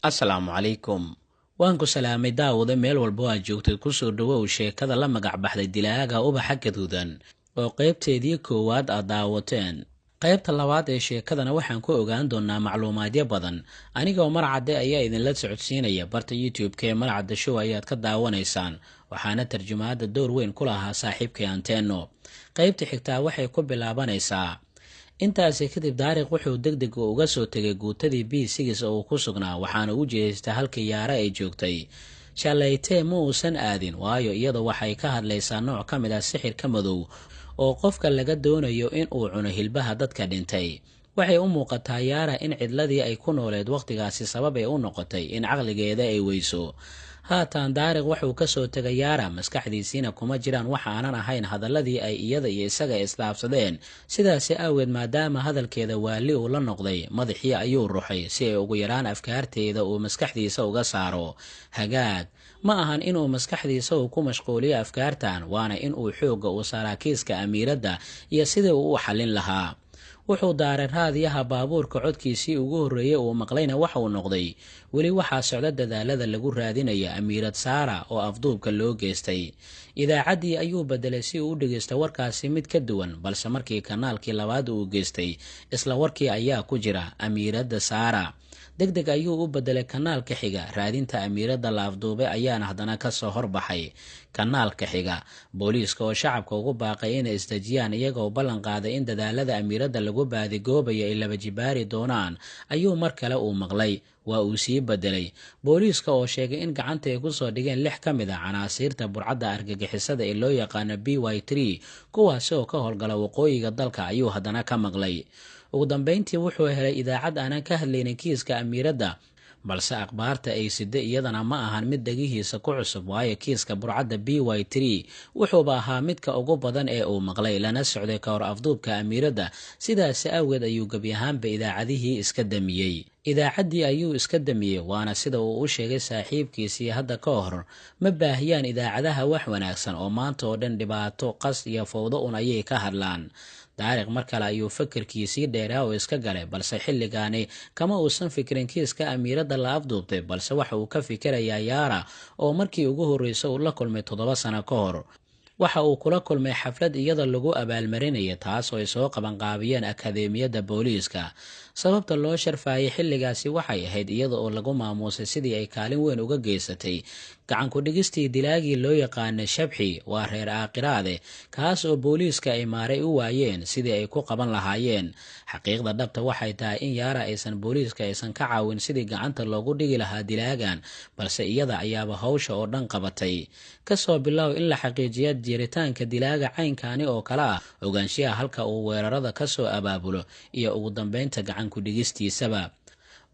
asalaamu calaykum. waan ku salaamay daawada meel walba aad joogtay kusoo dhawow sheekada la magac baxday dilaaga ubaxa gaduudan oo qaybteedii koowaad aad daawateen. qaybta labaad ee sheekadana waxaan ku ogaan doonaa macluumaadyo badan. anigoo Marcade ayaa idinla socodsiinaya barta YouTube-ka ee Marcade Show ayaad ka daawanaysaan, waxaana tarjumaada door weyn ku lahaa saaxiibkay Antenno. qaybta xigtaa waxay ku bilaabanaysaa intaasi kadib Daariq wuxuu degdeg uga soo tegay guutadii B6 oo uu ku sugnaa, waxaana u jeestay halka Yaara ay joogtay. shalaytee ma uusan aadin, waayo iyadu waxay ka hadlaysaa nooc ka mid ah sixirka madow oo qofka laga doonayo in uu cuno hilbaha dadka dhintay. waxay u muuqataa Yaara in cidladii ay ku nooleed waqtigaasi sabab ay u noqotay in caqligeeda ay weyso. haatan Daariq wuxuu ka soo tegay Yaara, maskaxdiisiina kuma jiraan wax aanan ahayn hadaladii ay iyada iyo isaga isdhaafsadeen. sidaasi awgeed, maadaama hadalkeeda waali uu la noqday, madaxii ayuu ruxay si ay ugu yaraan afkaarteeda uu maskaxdiisa uga saaro. hagaag ma ahan inuu maskaxdiisa uu ku mashquuliyo afkaartan, waana in uu xoogga u saaraa kiiska amiiradda iyo sidii uu u xallin lahaa. wuxuu daaray raadiyaha baabuurka, codkiisii ugu horreeyey uu maqlayna waxa uu noqday weli waxaa socda dadaalada lagu raadinaya amiirad Saara oo afduubka loo geystay. idaacaddii ayuu bedelay si uu u dhegeysto warkaasi mid ka duwan, balse markii kanaalkii labaad uu geystay isla warkii ayaa ku jira amiiradda Saara. degdeg ayuu u bedelay kanaalka xiga, raadinta amiiradda la afduubay ayaana haddana ka soo horbaxay. kanaalka xiga, booliiska oo shacabka ugu baaqay inay isdejiyaan iyagoo ballan qaaday in dadaalada amiiradda lagu baadigoobayo ay laba jibaari doonaan, ayuu mar kale uu maqlay. waa uu sii bedelay. booliiska oo sheegay in gacanta ay ku soo dhigeen 6 ka mid a canaasiirta burcadda argagixisada ee loo yaqaano BY3, kuwaasi oo ka howlgala waqooyiga dalka, ayuu haddana ka maqlay. ugu dambeyntii wuxuu helay idaacad aanan ka hadlaynin kiiska amiiradda, balse akhbaarta ay sida iyadana ma ahan mid dhegihiisa ku cusub, waayo kiiska burcadda BY3 wuxuuba ahaa midka ugu badan ee uu maqlay lana socday ka hor afduubka amiiradda. sidaasi awgeed ayuu gebi ahaanba idaacadihii iska damiyey. idaacaddii ayuu iska damiyey, waana sida uu u sheegay saaxiibkiisii hadda ka hor. ma baahiyaan idaacadaha wax wanaagsan oo maanta oo dhan dhibaato, qas iyo fowdo un ayay ka hadlaan. Daariq mar kale ayuu fakarkiisii dheeraa oo iska galay, balse xilligaani kama uusan fikirin kiiska amiiradda la afduubtay, balse waxa uu ka fikirayaa Yaara oo markii ugu horreysay uu la kulmay 7 sano ka hor. waxa uu kula kulmay xaflad iyada lagu abaalmarinaya, taas oo ay soo qabanqaabiyeen akadeemiyadda booliiska. sababta loo sharfaayay xilligaasi waxay ahayd iyada oo lagu maamuusay sidii ay kaalin weyn uga geysatay gacan ku dhigistii dilaagii loo yaqaanay Shabxi, waa reer Aaqiraade, kaas oo booliiska ay maaray u waayeen sidii ay ku qaban lahaayeen. xaqiiqda dhabta waxay tahay in Yaara aysan booliiska aysan ka caawin sidii gacanta loogu dhigi lahaa dilaagan, balse iyada ayaaba hawsha oo dhan qabatay. kasoo bilow in la xaqiijiyo jiritaanka dilaaga caynkaani oo kale ah, ogaanshiyaha halka uu weerarada ka soo abaabulo, iyo ugu dambeynta gacan ku dhigistiisaba.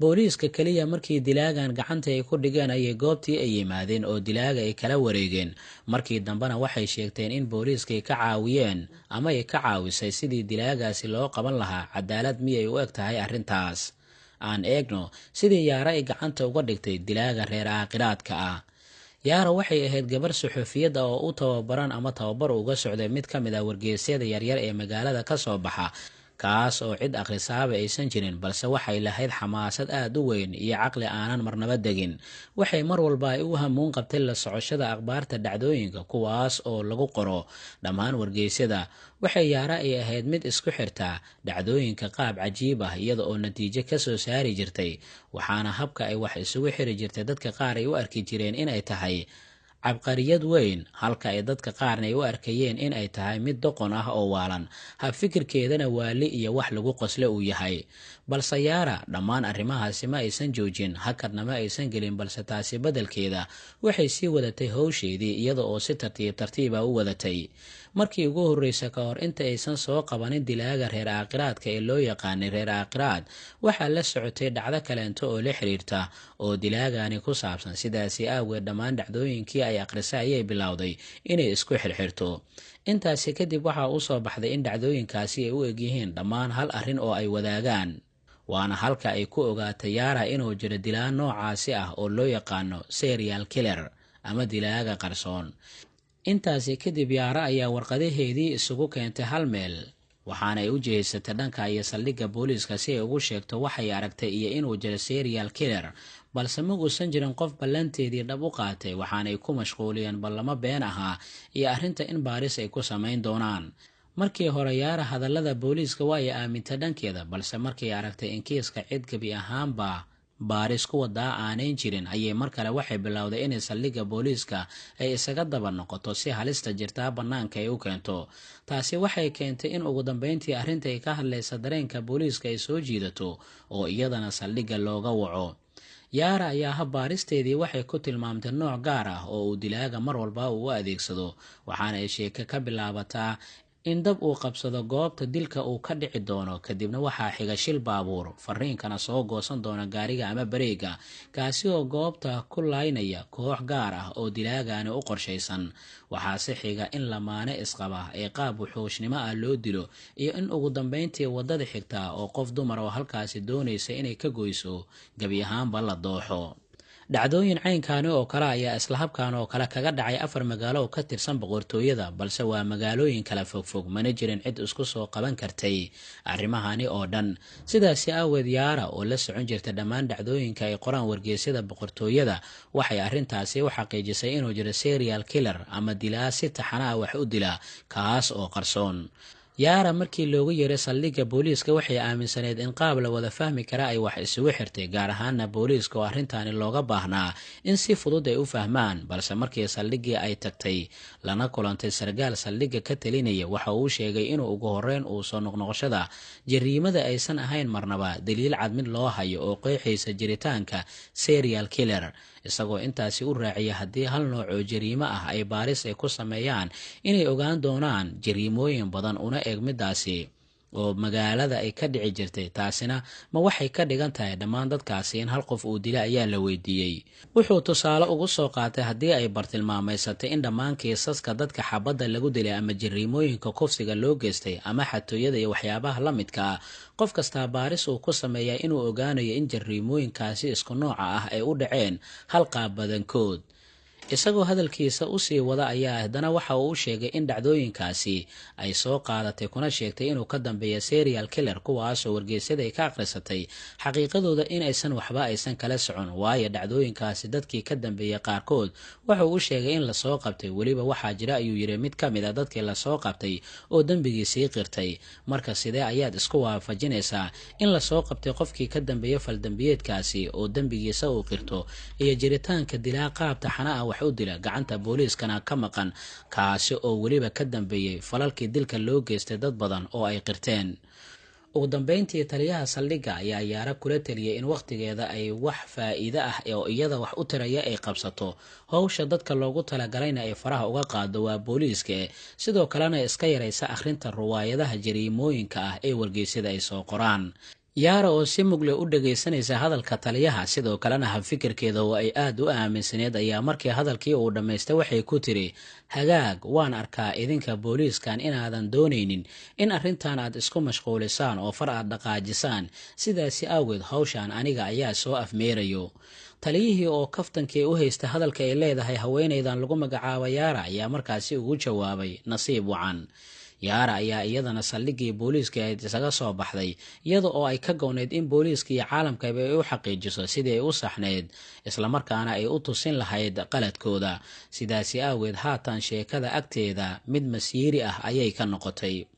booliiska kaliya markii dilaagan gacanta ay ku dhigeen ayay goobtii ay yimaadeen oo dilaaga ay kala wareegeen. markii dambena waxay sheegteen in booliiskay ka caawiyeen ama ay ka caawisay sidii dilaagaasi loo qaban lahaa. cadaalad miyay u eg tahay arrintaas? aan eegno sidii Yaara ay gacanta uga dhigtay dilaaga reer Aaqiraadka ah. Yaara waxay ahayd gabar suxuufiyadda oo u tababaran ama tababar uga socday mid ka mid ah wargeysyada yaryar ee magaalada ka soo baxa, kaas oo cid akhrisaaba aysan jirin, balse waxay lahayd xamaasad aad u weyn iyo caqli aanan marnaba degin. waxay mar walba ay u hamuun qabtay la socoshada akhbaarta dhacdooyinka, kuwaas oo lagu qoro dhammaan wargeysyada. waxay Yaara ay ahayd mid isku xirta dhacdooyinka qaab cajiib ah, iyada oo natiijo ka soo saari jirtay, waxaana habka ay wax isugu xiri jirtay dadka qaar ay u arki jireen inay tahay cabqariyad weyn, halka ay dadka qaarna ay u arkayeen in ay tahay mid doqon ah oo waalan, hab fikirkeedana waali iyo wax lagu qosle uu yahay. balse Yaara dhammaan arrimahaasi ma aysan joojin, hakadna ma aysan gelin, balse taasi beddelkeeda waxay sii wadatay howsheedii iyada oo si tartiiba u wadatay. markii ugu horreysa ka hor inta aysan soo qabanin dilaaga reer Aaqiraadka ee loo yaqaanay reer Aaqiraad, waxaa la socotay dhacdo kaleento oo la xiriirta oo dilaagani ku saabsan. sidaasi awgeed dhammaan dhacdooyinkii ay akhrisay ayay bilowday inay isku xirxirto. intaasi kadib waxaa u soo baxday in dhacdooyinkaasi ay u egyihiin dhammaan hal arrin oo ay wadaagaan, waana halka ay ku ogaatay Yaara inuu jiro dilaa noocaasi ah oo loo yaqaano serial killer ama dilaaga qarsoon. intaasi kadib Yaara ayaa warqadaheedii isugu keentay hal meel. waxaana ay u jihaysatay dhanka iyo saldhigga booliiska si ay ugu sheegto waxay aragtay iyo inuu jiro serial killer, balse ma uusan jirin qof ballanteedii dhab u qaatay, waxaanay ku mashquuliyeen ballamo been ahaa iyo arrinta in baaris ay ku samayn doonaan. markii hore Yara hadallada booliiska waa ay aamintay dhankeeda, balse markii aragtay in kiiska cid gabi ahaanba baaris ku wadaa aanayn jirin, ayay mar kale waxay bilowday inay saldhigga booliiska ay isaga daba noqoto si halista jirtaa bannaanka ay u keento. taasi waxay keentay in ugu dambeyntii arrinta ay ka hadlaysa dareenka booliiska ay soo jiidato oo iyadana saldhigga looga waco. Yara ayaa habbaaristeedii waxay ku tilmaamtay nooc gaar ah oo uu dilaaga mar walba uu u adeegsado, waxaana ay sheeko ka bilaabataa in dab uu qabsado goobta dilka uu ka dhici doono, kadibna waxaa xiga shil baabuur, fariinkana soo goosan doona gaariga ama bareega, kaasi oo goobta ku laynaya koox gaar ah oo dilaagaani u qorshaysan. waxaase xiga in lamaane isqaba ee qaab wuxuushnimo ah loo dilo, iyo in ugu dambeyntii waddada xigta oo qof dumar oo halkaasi doonaysa inay ka goyso gebi ahaanba la dooxo. dhacdooyin caynkaani oo kale ayaa isla habkan oo kale kaga dhacay 4 magaalo oo ka tirsan boqortooyada, balse waa magaalooyin kala fogfog, mana jirin cid isku soo qaban kartay arrimahani oo dhan. sidaasi aaweed Yara oo la socon jirta dhammaan dhacdooyinka ay qoraan wargeysyada boqortooyada waxay arrintaasi u xaqiijisay inuu jiro serial killer ama dilaa si taxana ah wax u dila, kaas oo qarsoon. Yara markii loogu yeeray saldhigga booliiska waxay aaminsaneed in qaab la wada fahmi kara ay wax isugu xirtay, gaar ahaana booliiska oo arrintaani looga baahnaa in si fudud ay u fahmaan. balse markii saldhiggii ay tagtay lana kulantay sargaal saldhigga ka talinaya, waxa uu sheegay inuu ugu horreyn uu soo noqnoqoshada jariimada aysan ahayn marnaba daliil cad mid loo hayo oo qeexaysa jiritaanka serial killer, isagoo intaasi u raaciya haddii hal nooc oo jariimo ah ay baaris ay ku sameeyaan inay ogaan doonaan jariimooyin badan una eg midaasi oo magaalada ay ka dhici jirtay. taasina ma waxay ka dhigan tahay dhammaan dadkaasi in hal qof uu dila ayaa la weydiiyey. wuxuu tusaale ugu soo qaatay haddii ay bartilmaameysatay in dhammaan kiisaska dadka xabadda lagu dilay ama jariimooyinka kufsiga loo geystay ama xatooyada iyo waxyaabaha la midka ah, qof kastaa baaris uu ku sameeyaa inuu ogaanayo in jariimooyinkaasi isku nooca ah ay u dhaceen hal qaab badankood. isagoo hadalkiisa u sii wada ayaa haddana waxa uu sheegay in dhacdooyinkaasi ay soo qaadatay kuna sheegtay inuu ka dambeeya serial killer, kuwaasoo wargeysyada ay ka akhrisatay xaqiiqadooda in aysan kala socon, waayo dhacdooyinkaasi dadkii ka dambeeyay qaarkood wuxuu u sheegay in lasoo qabtay. weliba waxaa jira ayuu yidhi mid ka mid a dadkii lasoo qabtay oo dembigiisii qirtay. marka sidee ayaad isku waafajinaysaa in lasoo qabtay qofkii ka dambeeya faldambiyeedkaasi oo dembigiisa uu qirto, iyo jiritaanka dilaa qaab taxana ah u dila, gacanta booliiskana ka maqan, kaasi oo weliba ka dambeeyay falalkii dilka loo geystay dad badan oo ay qirteen. ugu dambeyntii taliyaha saldhigga ayaa Yara kula taliyay in waqtigeeda ay wax faa'iido ah oo iyada wax u taraya ay qabsato, hawsha dadka loogu talagalayna ay faraha uga qaado waa booliiska, sidoo kalena iska yaraysa akhrinta ruwaayadaha jariimooyinka ah ee wargeysyada ay soo qoraan. Yara oo si mugle u dhageysanaysa hadalka taliyaha, sidoo kalena habfikirkeeda oo ay aad u aaminsaneed, ayaa markii hadalkii uu dhammaystay waxay ku tiri, hagaag, waan arkaa idinka booliiskan inaadan doonaynin in arrintan aad isku mashquulisaan oo far aad dhaqaajisaan, sidaasi awgeed hawshan aniga ayaa soo afmeerayo. taliyihii oo kaftankii u haysta hadalka ay leedahay haweenaydan lagu magacaabo Yara ayaa markaasi ugu jawaabay, nasiib wacan. Yara ayaa iyadana saldhiggii booliiska ay isaga soo baxday, iyada oo ay ka gooneyd in booliiska iyo caalamkaba ay u xaqiijiso sidii ay u saxneyd, isla markaana ay u tusin lahayd qaladkooda. sidaasi awgeed haatan sheekada agteeda mid masiiri ah ayay ka noqotay.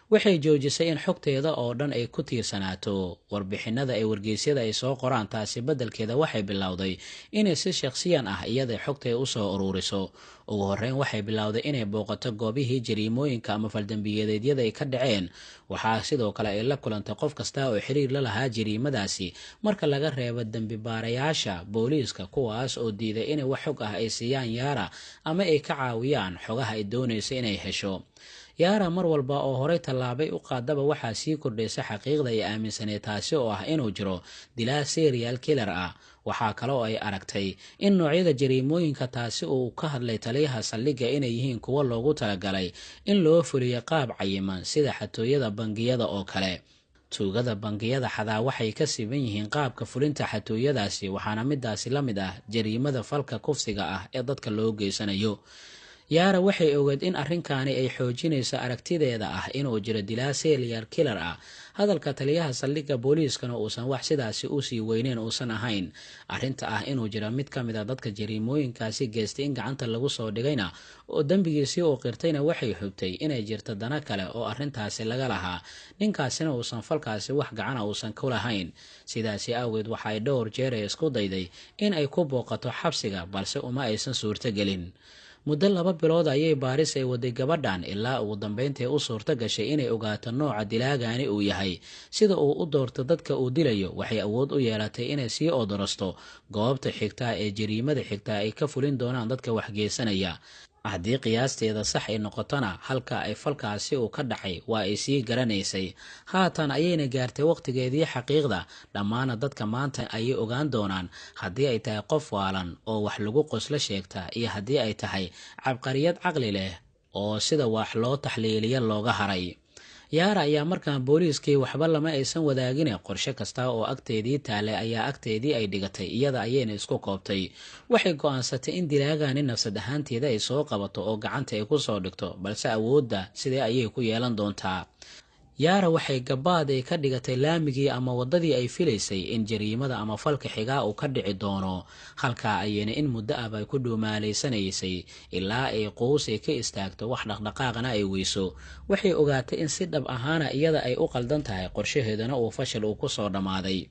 waxay joojisay in xogteeda oo dhan ay ku tiirsanaato warbixinada ay wargeysyada ay soo qoraan. taasi beddelkeeda waxay bilowday inay si shakhsiyan ah iyada xogteeda u soo ururiso. ugu horreyn waxay bilowday inay booqato goobihii jariimooyinka ama faldambiyeedyada ay ka dhaceen. waxaa sidoo kale ay la kulantay qof kasta oo xiriir la lahaa jariimadaasi, marka laga reebo dembi baarayaasha booliiska, kuwaas oo diiday inay wax xog ah ay siiyaan Yara ama ay ka caawiyaan xogaha ay doonayso inay hesho. Yara mar walba oo horey tallaabay u qaadaba waxaa sii kordhaysa xaqiiqda ay aaminsaneed, taasi oo ah inuu jiro dilaa serial killer ah. waxaa kale oo ay aragtay in noocyada jariimooyinka taasi uu ka hadlay taliyaha saldhigga inay yihiin kuwo loogu talagalay in loo fuliyo qaab cayiman, sida xatooyada bangiyada oo kale. tuugada bangiyada xadaa waxay ka siban yihiin qaabka fulinta xatooyadaasi, waxaana midaasi la mid ah jariimada falka kufsiga ah ee dadka loo geysanayo. yaara waxay ogeed in arrinkaani ay xoojinayso aragtideeda ah inuu jiro dilaa serial killer ah. hadalka taliyaha saldhigga booliiskana uusan wax sidaasi usii weyneyn uusan ahayn. arrinta ah inuu jiro mid ka mid a dadka jariimooyinkaasi geystay in gacanta lagu soo dhigayna oo dembigiisii uu qirtayna waxay xubtay inay jirto dana kale oo arrintaasi laga lahaa, ninkaasina uusan falkaasi wax gacana uusan ku lahayn. sidaasi awgeed waxay dhowr jeer ee isku dayday in ay ku booqato xabsiga, balse uma aysan suurtogelin. muddo 2 bilood ayay baaris ay waday gabadhan ilaa ugu dambeyntii u suurto gashay inay ogaato nooca dilaagani uu yahay. sida uu u doorto dadka uu dilayo waxay awood u yeelatay inay sii odorosto goobta xigta ee jariimada xigta ay ka fulin doonaan dadka waxgeysanaya. haddii qiyaasteeda sax ay noqotona halka ay falkaasi uu ka dhacay waa ay sii garanaysay. haatan ayayna gaartay waqtigeedii xaqiiqda. dhammaana dadka maanta ayay ogaan doonaan haddii ay tahay qof waalan oo wax lagu qoslo sheegta iyo haddii ay tahay cabqariyad caqli leh oo sida wax loo taxliiliya looga haray. yaara ayaa markaan booliiskii waxba lama aysan wadaagine qorshe kasta oo agteedii taale ayaa agteedii ay dhigatay, iyada ayayna isku koobtay. waxay go-aansatay in dilaagani nafsad ahaanteeda ay soo qabato oo gacanta ay ku soo dhigto, balse awoodda sidee ayay ku yeelan doontaa. yaara waxay gabaad ay ka dhigatay laamigii ama waddadii ay filaysay in jariimada ama falka xigaa uu ka dhici doono. halkaa ayayna in muddo ah ay ku dhuumaalaysanaysay ilaa ay quus ay ka istaagto, wax dhaqdhaqaaqana ay weyso. waxay ogaatay in si dhab ahaana iyada ay u qaldan tahay, qorshaheedana uu fashil uu ku soo dhammaaday.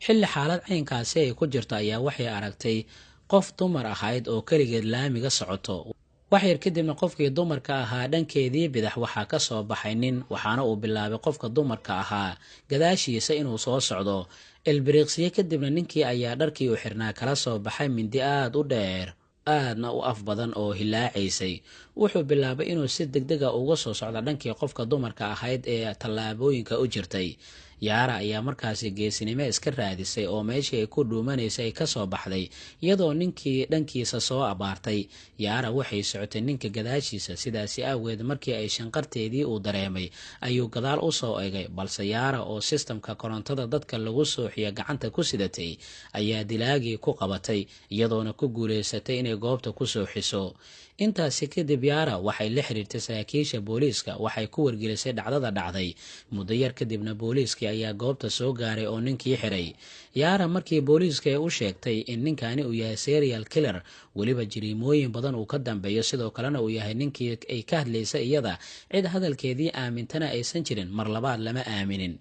xilli xaalad caynkaasi ay ku jirto ayaa waxay aragtay qof dumar ahayd oo keligeed laamiga socoto. wax yar kadibna qofkii dumarka ahaa dhankeedii bidax waxaa ka soo baxay nin, waxaana uu bilaabay qofka dumarka ahaa gadaashiisa inuu soo socdo. ilbiriiqsiye kadibna ninkii ayaa dharkii u xirnaa kala soo baxay mindi aad u dheer, aadna u af badan oo hilaacaysay. wuxuu bilaabay inuu si degdega uga soo socdo dhankii qofka dumarka ahayd ee tallaabooyinka u jirtay. yaara ayaa markaasi geesinimo iska raadisay oo meeshii ay ku dhuumanaysay ay ka soo baxday, iyadoo ninkii dhankiisa soo abaartay. yaara waxay socotay ninka gadaashiisa, sidaasi awgeed markii ay shanqarteedii uu dareemay ayuu gadaal u soo egay, balse yaara oo sistamka korontada dadka lagu sooxiya gacanta ku sidatay ayaa dilaagii ku qabatay, iyadoona ku guulaysatay inay goobta ku sooxiso. intaasi kadib yaara waxay la xiriirtay saraakiisha booliiska, waxay ku wargelisay dhacdada dhacday. muddo yar kadibna booliiskii ayaa goobta soo gaaray oo ninkii xiray. yaara markii booliiska ay u sheegtay in ninkani uu yahay serial killer, weliba jariimooyin badan uu ka dambeeyo, sidoo kalena uu yahay ninkii ay ka hadlaysay iyada, cid hadalkeedii aamintana aysan jirin, mar labaad lama aaminin.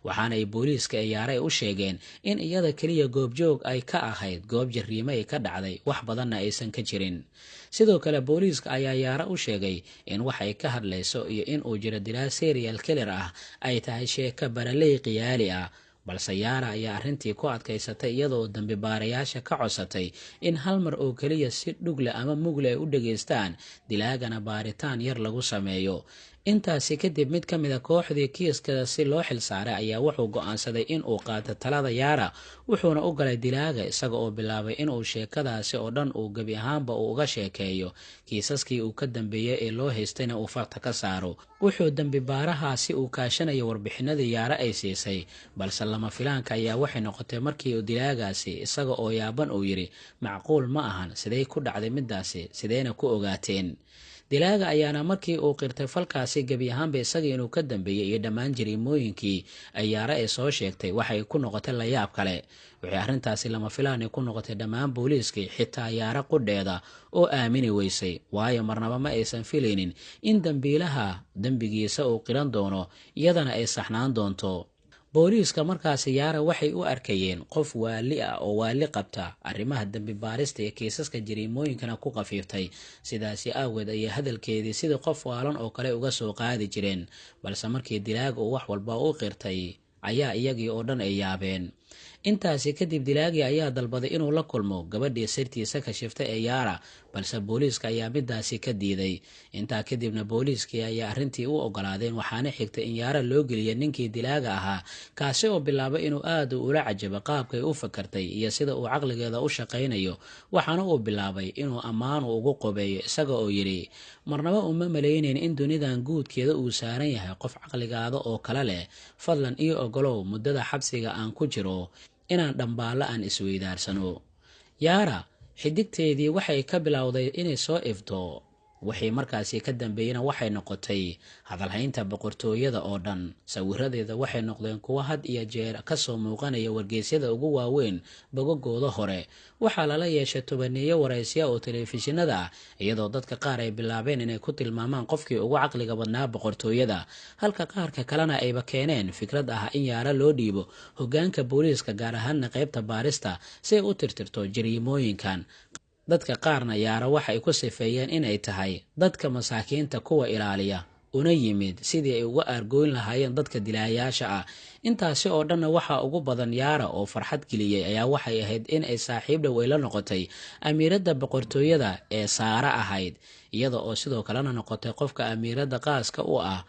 waxaana ay booliiska ee yaara u sheegeen in iyada keliya goobjoog ay ka ahayd goob jariimo ay ka dhacday, wax badanna aysan ka jirin. sidoo kale booliiska ayaa yaara u sheegay in wax ay ka hadlayso iyo in uu jiro dilaa serial killer ah ay tahay sheeko baraley khiyaali ah, balse yaara ayaa arrintii ku adkaysatay iyadoo dambi baarayaasha ka codsatay in hal mar oo keliya si dhugle ama mugle ay u dhageystaan, dilaagana baaritaan yar lagu sameeyo. intaasi kadib mid ka mid a kooxdii kiiskada si loo xilsaaray ayaa wuxuu go-aansaday in uu qaato talada yaara, wuxuuna u galay dilaaga isaga oo bilaabay inuu sheekadaasi oo dhan uu gebi ahaanba uu uga sheekeeyo, kiisaskii uu ka dambeeyey ee loo haystayna uu farta ka saaro. wuxuu dembi baarahaasi uu kaashanaya warbixinadii yaara ay siisay, balse lama filaanka ayaa waxay noqotay markii uu dilaagaasi isaga oo yaaban uu yidhi, macquul ma ahan, sidee ku dhacday midaasi, sideyna ku ogaateen? dilaaga ayaana markii uu qirtay falkaasi gebi ahaanba isagii inuu ka dambeeyey iyo dhammaan jariimooyinkii ay yaara ee soo sheegtay waxay ku noqotay layaab kale. waxay arrintaasi lama filaani ku noqotay dhammaan booliiskii, xitaa yaara qudheeda oo aamini weysay, waayo marnaba ma aysan filaynin in dambiilaha dembigiisa uu qiran doono, iyadana ay saxnaan doonto. booliiska markaasi yaara waxay u arkayeen qof waali ah oo waali qabta, arrimaha dembi baarista iyo kiisaska jariimooyinkana ku qafiiftay. sidaasi awgeed ayay hadalkeedii sidii qof waalan oo kale uga soo qaadi jireen, balse markii dilaaga uu wax walba u qirtay ayaa iyagii oo dhan ay yaabeen. intaasi kadib dilaagii ayaa dalbaday inuu la kulmo gabadhii sirtiisa kashiftay ee yaara, balse booliiska ayaa midaasi ka diiday. intaa kadibna booliiskii ayaa arrintii u ogolaadeen, waxaana xigtay in yaara loo geliya ninkii dilaaga ahaa, kaasi oo bilaabay inuu aad ula cajabo qaabkay u fakartay iyo sida uu caqligeeda u shaqaynayo. waxaana uu bilaabay inuu ammaanu ugu qobeeyo, isaga oo yidhi, marnaba uma malaynayn in dunidan guudkeeda uu saaran yahay qof caqligaada oo kale leh, fadlan io ogolow muddada xabsiga aan ku jiro inaan dhambaalla aan isweydaarsano. yaara xidigteedii waxay ka bilowday inay soo ifto wixii markaasi ka dambeeyana waxay noqotay hadalhaynta boqortooyada oo dhan. sawiradeeda waxay noqdeen kuwo had iyo jeer kasoo muuqanaya wargeysyada ugu waaweyn bogagooda hore. waxaa lala yeeshay tobaneeyo waraysiya oo telefishinada ah, iyadoo dadka qaar ay bilaabeen inay ku tilmaamaan qofkii ugu caqliga badnaa boqortooyada, halka qaarka kalena ayba keeneen fikrad ah in Yaara loo dhiibo hogaanka booliiska, gaar ahaana qaybta baarista, si ay u tirtirto jariimooyinkan. dadka qaarna Yaara waxay ku sifeeyeen inay tahay dadka masaakiinta kuwa ilaaliya, una yimid sidii ay uga aargooyn lahaayeen dadka dilaayaasha ah. intaasi oo dhanna waxaa ugu badan Yaara oo farxad geliyey ayaa waxay ahayd in ay saaxiib dhow ay la noqotay amiiradda boqortooyada ee Saara ahayd, iyada oo sidoo kalena noqotay qofka amiiradda qaaska u ah.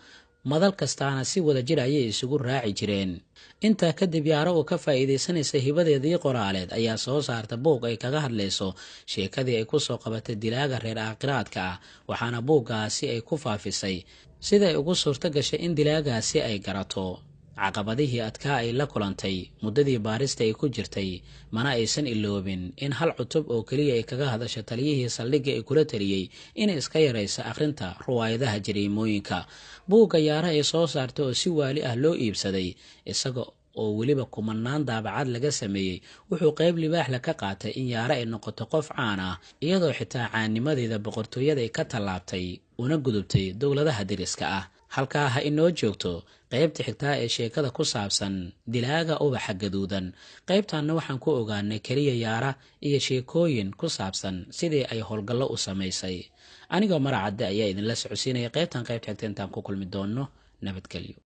madal kastaana si wada jir ayay isugu raaci jireen. intaa kadib Yaara oo ka faa'iidaysanaysa hibadeedii qoraaleed ayaa soo saarta buug ay kaga hadlayso sheekadii ay kusoo qabatay dilaaga reer aakhiraadka ah, waxaana buuggaasi ay ku faafisay sida ay ugu suurto gashay in dilaagaasi ay garato caqabadihii adkaa ay la kulantay muddadii baarista ay ku jirtay, mana aysan iloobin in hal cutub oo keliya ay kaga hadasho taliyihii saldhigga ay kula taliyey inay iska yarayso akhrinta ruwaayadaha jariimooyinka. buugga Yaara ay soo saartay oo si waali ah loo iibsaday, isaga oo weliba kumanaan daabacad laga sameeyey, wuxuu qayb libaax la ka qaatay in Yaara ay noqoto qof caan ah, iyadoo xitaa caanimadeeda boqortooyada ay ka tallaabtay una gudubtay dowladaha deriska ah. halkaa ha inoo joogto qaybta xigtaa ee sheekada ku saabsan dilaaga ubaxa gaduudan. qaybtanna waxaan ku ogaanay keliya Yaara iyo sheekooyin ku saabsan sidii ay howlgallo u samaysay. anigoo Maracadde ayaa idinla socodsiinaya qaybtan qaybta xigta intaan ku kulmi doonno. nabadgelyo.